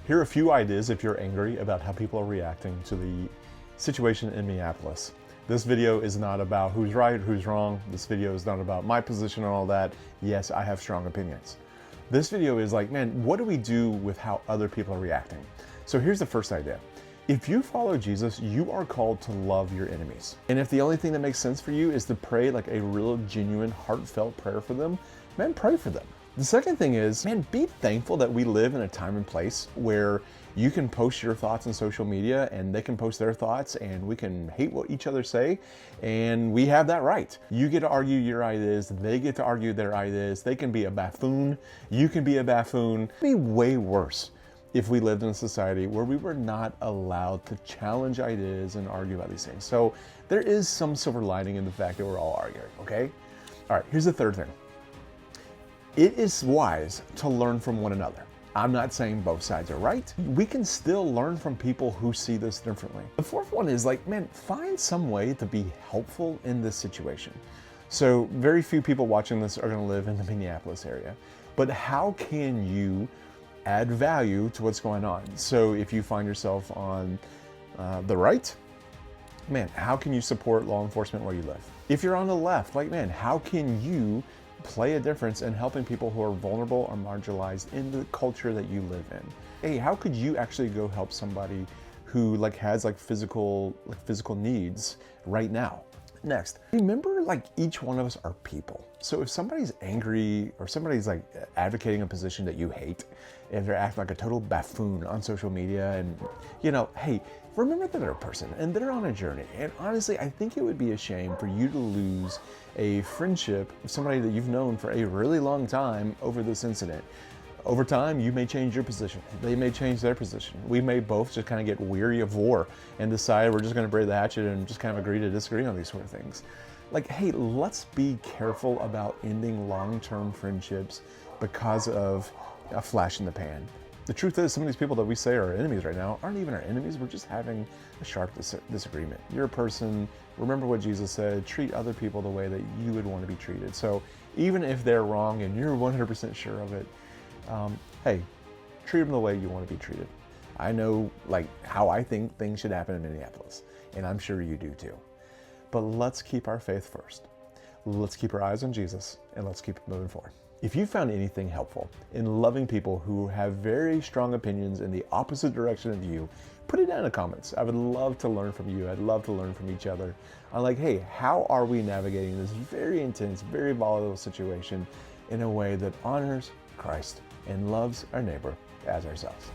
Here are a few ideas if you're angry about how people are reacting to the situation in Minneapolis. This video is not about who's right, who's wrong. This video is not about my position and all that. Yes, I have strong opinions. This video is like, man, what do we do with how other people are reacting? So here's the first idea. If you follow Jesus, you are called to love your enemies. And if the only thing that makes sense for you is to pray like a real, genuine, heartfelt prayer for them, man, pray for them. The second thing is, man, be thankful that we live in a time and place where you can post your thoughts on social media and they can post their thoughts and we can hate what each other say, and we have that right. You get to argue your ideas, they get to argue their ideas, they can be a buffoon, you can be a buffoon. It'd be way worse if we lived in a society where we were not allowed to challenge ideas and argue about these things. So there is some silver lining in the fact that we're all arguing, okay? All right, here's the third thing. It is wise to learn from one another. I'm not saying both sides are right. We can still learn from people who see this differently. The fourth one is like, man, find some way to be helpful in this situation. So very few people watching this are gonna live in the Minneapolis area, but how can you add value to what's going on? So if you find yourself on the right, man, how can you support law enforcement where you live? If you're on the left, like, man, how can you play a difference in helping people who are vulnerable or marginalized in the culture that you live in? Hey, how could you actually go help somebody who has physical needs right now? Next, remember, each one of us are people. So if somebody's angry or somebody's advocating a position that you hate, and they're acting like a total buffoon on social media, and hey, remember that they're a person and they're on a journey. And honestly, I think it would be a shame for you to lose a friendship with somebody that you've known for a really long time over this incident. Over time, you may change your position. They may change their position. We may both just kind of get weary of war and decide we're just going to bury the hatchet and just kind of agree to disagree on these sort of things. Hey, let's be careful about ending long-term friendships because of a flash in the pan. The truth is, some of these people that we say are our enemies right now aren't even our enemies. We're just having a sharp disagreement. You're a person. Remember what Jesus said, treat other people the way that you would want to be treated. So even if they're wrong and you're 100% sure of it, hey, treat them the way you want to be treated. I know how I think things should happen in Minneapolis, and I'm sure you do too. But let's keep our faith first. Let's keep our eyes on Jesus, and let's keep moving forward. If you found anything helpful in loving people who have very strong opinions in the opposite direction of you, put it down in the comments. I would love to learn from you. I'd love to learn from each other. I'm hey, how are we navigating this very intense, very volatile situation in a way that honors Christ and loves our neighbor as ourselves?